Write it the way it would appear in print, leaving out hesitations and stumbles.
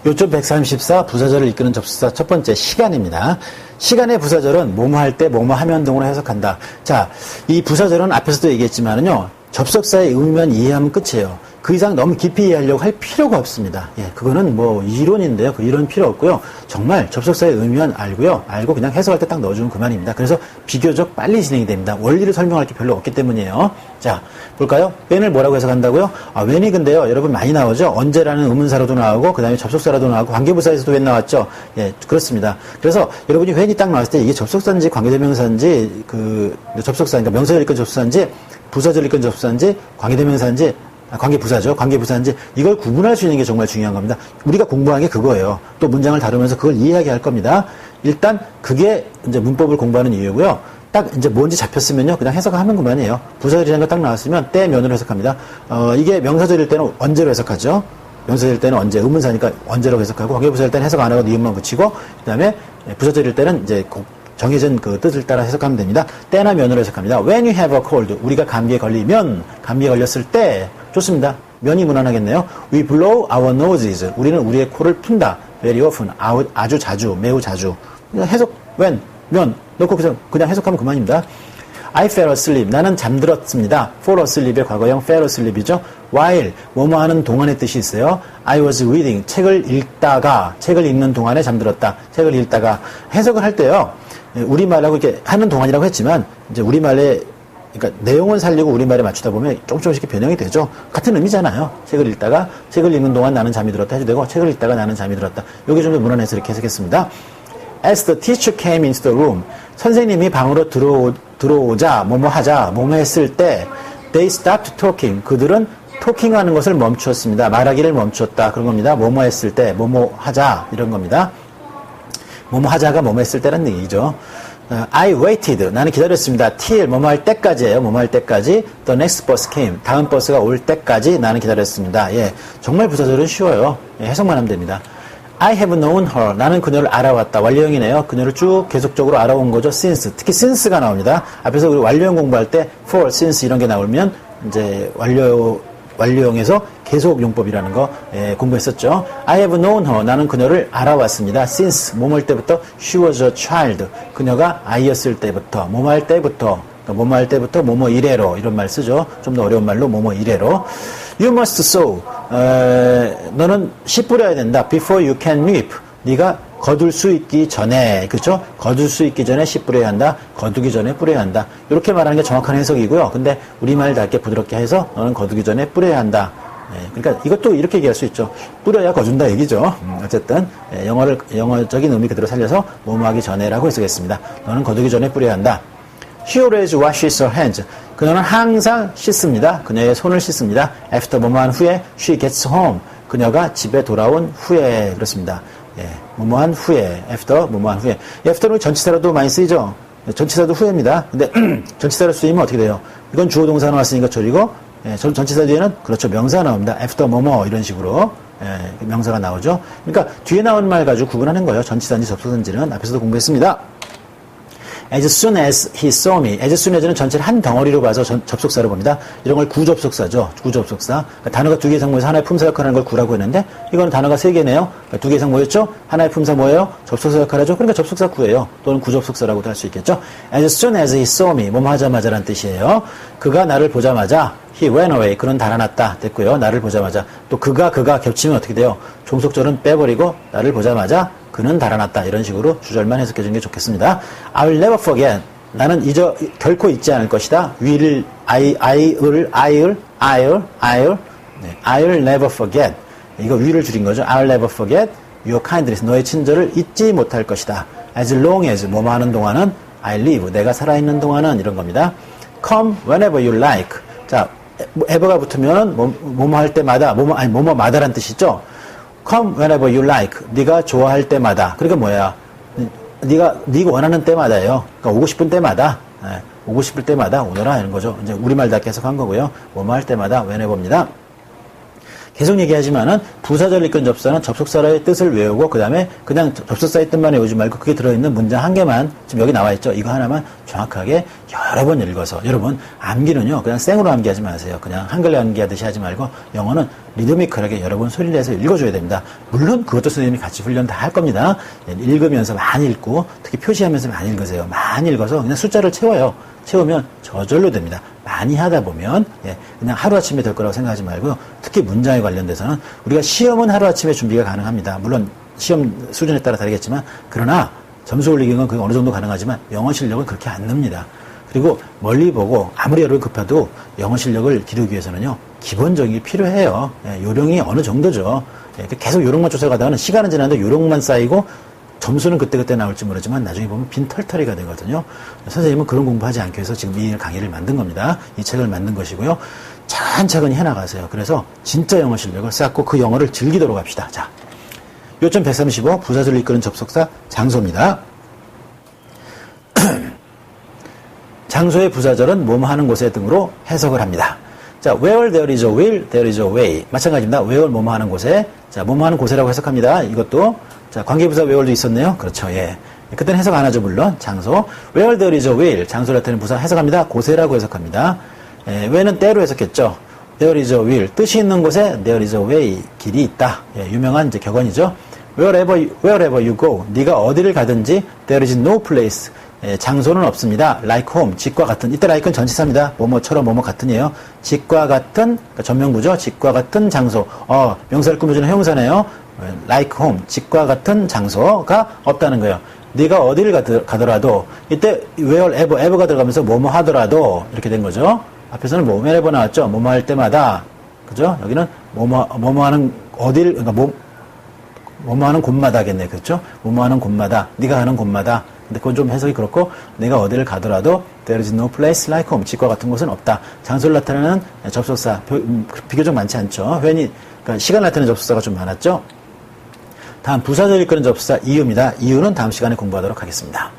요점 134 부사절을 이끄는 접속사 첫 번째 시간입니다. 시간의 부사절은 뭐뭐 할 때 뭐뭐 하면 등으로 해석한다. 자, 이 부사절은 앞에서도 얘기했지만은요. 접속사의 의미만 이해하면 끝이에요. 그 이상 너무 깊이 이해하려고 할 필요가 없습니다. 예, 그거는 뭐 이론인데요. 그 이론 필요 없고요. 정말 접속사의 의미만 알고 그냥 해석할 때 딱 넣어주면 그만입니다. 그래서 비교적 빨리 진행이 됩니다. 원리를 설명할 게 별로 없기 때문이에요. 자, 볼까요? when을 뭐라고 해석한다고요? when이 근데요, 여러분 많이 나오죠? 언제라는 의문사로도 나오고, 그 다음에 접속사로도 나오고, 관계부사에서도 when 나왔죠? 예, 그렇습니다. 그래서 여러분이 when이 딱 나왔을 때 이게 접속사인지 관계대명사인지, 접속사, 그러니까 명사절 이끈 접속사인지, 부사절 이끈 접속사인지, 관계대명사인지, 관계부사죠. 관계부사인지 이걸 구분할 수 있는 게 정말 중요한 겁니다. 우리가 공부한 게 그거예요. 또 문장을 다루면서 그걸 이해하게 할 겁니다. 일단 그게 이제 문법을 공부하는 이유고요. 딱 이제 뭔지 잡혔으면요. 그냥 해석하면 그만이에요. 부사절이라는 거 딱 나왔으면 때 면으로 해석합니다. 이게 명사절일 때는 언제로 해석하죠. 명사절일 때는 언제, 의문사니까 언제라고 해석하고, 관계부사일 때는 해석 안 하고 니은만 붙이고, 그 다음에 부사절일 때는 이제 정해진 그 뜻을 따라 해석하면 됩니다. 때나 면으로 해석합니다. When you have a cold, 우리가 감기에 걸리면, 감기에 걸렸을 때, 좋습니다. 면이 무난하겠네요. We blow our noses. 우리는 우리의 코를 푼다. Very often. 아주 자주, 매우 자주. 그냥 해석, when, 면, 넣고 그냥 해석하면 그만입니다. I fell asleep. 나는 잠들었습니다. fall asleep의 과거형 fell asleep이죠. while, 뭐뭐 하는 동안의 뜻이 있어요. I was reading. 책을 읽는 동안에 잠들었다. 책을 읽다가. 해석을 할 때요. 우리말하고 이렇게 하는 동안이라고 했지만, 이제 우리말에 그러니까 내용을 살리고 우리말에 맞추다 보면 조금씩 변형이 되죠. 같은 의미잖아요. 책을 읽는 동안 나는 잠이 들었다 해도 되고, 책을 읽다가 나는 잠이 들었다. 요게 좀 더 무난해서 이렇게 해석했습니다. As the teacher came into the room, 선생님이 방으로 들어오자, 뭐뭐 하자, 뭐뭐 했을 때, they stopped talking. 그들은 토킹하는 것을 멈추었습니다. 말하기를 멈추었다. 그런 겁니다. 뭐뭐 했을 때, 뭐뭐 하자, 이런 겁니다. 뭐뭐 하자가 뭐뭐 했을 때라는 얘기죠. I waited. 나는 기다렸습니다. till 뭐뭐 할 때까지예요. 뭐뭐 할 때까지. The next bus came. 다음 버스가 올 때까지 나는 기다렸습니다. 예, 정말 부사절은 쉬워요. 예, 해석만 하면 됩니다. I have known her. 나는 그녀를 알아왔다. 완료형이네요. 그녀를 쭉 계속적으로 알아온 거죠. since. 특히 since가 나옵니다. 앞에서 우리 완료형 공부할 때 for, since 이런 게 나오면 이제 완료형에서 계속 용법이라는 거 공부했었죠. I have known her. 나는 그녀를 알아왔습니다. since 뭐뭐할 때부터 she was a child. 그녀가 아이였을 때부터 뭐뭐 할 때부터 뭐뭐 할 때부터 뭐뭐 이래로 이런 말 쓰죠. 좀 더 어려운 말로 뭐뭐 이래로. You must sow. 너는 씨 뿌려야 된다. Before you can reap. 네가 거둘 수 있기 전에, 그렇죠? 거둘 수 있기 전에 씨 뿌려야 한다. 거두기 전에 뿌려야 한다. 이렇게 말하는 게 정확한 해석이고요. 근데 우리말답게 부드럽게 해서 너는 거두기 전에 뿌려야 한다. 그러니까 이것도 이렇게 얘기할 수 있죠. 뿌려야 거둔다 얘기죠. 어쨌든 영어적인 의미 그대로 살려서 뭐뭐 하기 전에라고 해석했습니다. 너는 거두기 전에 뿌려야 한다. She always washes her hands. 그녀는 항상 씻습니다. 그녀의 손을 씻습니다. After 뭐뭐한 후에 she gets home. 그녀가 집에 돌아온 후에 그렇습니다. 예, 뭐뭐한 후에, after, 뭐뭐한 후에. after는 전치사로도 많이 쓰이죠? 전치사도 후에입니다. 근데, 전치사로 쓰이면 어떻게 돼요? 이건 주어 동사 나왔으니까 줄이고, 전치사 뒤에는, 그렇죠, 명사가 나옵니다. after 뭐뭐, 이런 식으로, 명사가 나오죠? 그러니까, 뒤에 나온 말 가지고 구분하는 거예요. 전치사인지 접속사인지는. 앞에서도 공부했습니다. As soon as he saw me. As soon as는 전체를 한 덩어리로 봐서 접속사로 봅니다. 이런 걸 구접속사죠. 구접속사. 그러니까 단어가 두 개 이상 모여서 하나의 품사 역할을 하는 걸 구라고 했는데 이건 단어가 세 개네요. 그러니까 두 개 이상 모였죠. 하나의 품사 뭐예요? 접속사 역할을 하죠. 그러니까 접속사 구예요. 또는 구접속사라고도 할 수 있겠죠. As soon as he saw me. 뭐뭐 하자마자란 뜻이에요. 그가 나를 보자마자 he ran away. 그는 달아났다. 됐고요. 나를 보자마자. 또 그가 겹치면 어떻게 돼요? 종속절은 빼버리고 나를 보자마자 그는 달아났다. 이런 식으로 주절만 해석해 주는 게 좋겠습니다. I'll never forget. 나는 결코 잊지 않을 것이다. I'll never forget. 이거 will을 줄인 거죠. I'll never forget your kindness. 너의 친절을 잊지 못할 것이다. As long as 뭐뭐 하는 동안은 I live. 내가 살아있는 동안은 이런 겁니다. Come whenever you like. 자, ever가 붙으면 뭐뭐 할 때마다 뭐뭐마다란 뜻이죠. Come whenever you like. 네가 좋아할 때마다. 그러니까 뭐야? 네가 원하는 때마다예요. 그러니까 오고 싶은 때마다. 오고 싶을 때마다 오너라 이런 거죠. 이제 우리말답게 해석한 거고요. 뭐뭐 할 때마다 whenever입니다. 계속 얘기하지만은 부사절을 이끄는 접속사는 접속사의 뜻을 외우고 그 다음에 그냥 접속사의 뜻만 외우지 말고 그게 들어있는 문장 한 개만 지금 여기 나와 있죠. 이거 하나만 정확하게 여러 번 읽어서 여러분 암기는요 그냥 생으로 암기하지 마세요. 그냥 한글로 암기하듯이 하지 말고 영어는 리드미컬하게 여러 번 소리를 내서 읽어줘야 됩니다. 물론 그것도 선생님이 같이 훈련 다 할 겁니다. 읽으면서 많이 읽고 특히 표시하면서 많이 읽으세요. 많이 읽어서 그냥 숫자를 채워요. 채우면 저절로 됩니다. 많이 하다 보면 그냥 하루아침에 될 거라고 생각하지 말고요. 특히 문장에 관련돼서는 우리가 시험은 하루아침에 준비가 가능합니다. 물론 시험 수준에 따라 다르겠지만 그러나 점수 올리기는 건 그게 어느 정도 가능하지만 영어 실력은 그렇게 안 늡니다. 그리고 멀리 보고 아무리 여러분 급해도 영어 실력을 기르기 위해서는요. 기본적인 게 필요해요. 요령이 어느 정도죠. 계속 요령만 쫓아가다가는 시간은 지났는데 요령만 쌓이고 점수는 그때그때 나올지 모르지만 나중에 보면 빈털터리가 되거든요. 선생님은 그런 공부하지 않기 위해서 지금 이 강의를 만든 겁니다. 이 책을 만든 것이고요. 차근차근히 해나가세요. 그래서 진짜 영어 실력을 쌓고 그 영어를 즐기도록 합시다. 자, 요점 135 부사절을 이끄는 접속사 장소입니다. 장소의 부사절은 뭐뭐 하는 곳에 등으로 해석을 합니다. 자, where there is a will, there is a way. 마찬가지입니다. where 뭐뭐 하는 곳에. 자, 뭐뭐 하는 곳이라고 해석합니다. 이것도 자, 관계부사 where도 있었네요. 그렇죠. 예. 그때는 해석 안 하죠, 물론. 장소. where there is a will. 장소를 나타내는 부사 해석합니다. 곳에라고 해석합니다. where는 때로 해석했죠. there is a will. 뜻이 있는 곳에 there is a way. 길이 있다. 예, 유명한 이제 격언이죠. wherever you go. 네가 어디를 가든지 there is no place. 장소는 없습니다. like home, 집과 같은. 이때 like는 전치사입니다. 뭐뭐처럼 뭐뭐 같은이에요. 집과 같은, 그러니까 전명구죠. 집과 같은 장소. 명사를 꾸며주는 형용사네요. like home, 집과 같은 장소가 없다는 거예요. 네가 어디를 가더라도 이때 wherever가 들어가면서 뭐뭐 하더라도 이렇게 된 거죠. 앞에서는 wherever 나왔죠. 뭐뭐 할 때마다. 그죠? 여기는 뭐뭐 하는 어딜, 그러니까 뭐뭐 하는 곳마다겠네. 그렇죠? 뭐뭐 하는 곳마다. 네가 가는 곳마다. 근데 그건 좀 해석이 그렇고 내가 어디를 가더라도 there is no place like home. 집과 같은 곳은 없다. 장소를 나타내는 접속사 비교적 많지 않죠. 그러니까 시간 나타내는 접속사가 좀 많았죠. 다음 부사절 이끄는 접속사 이유입니다. 이유는 다음 시간에 공부하도록 하겠습니다.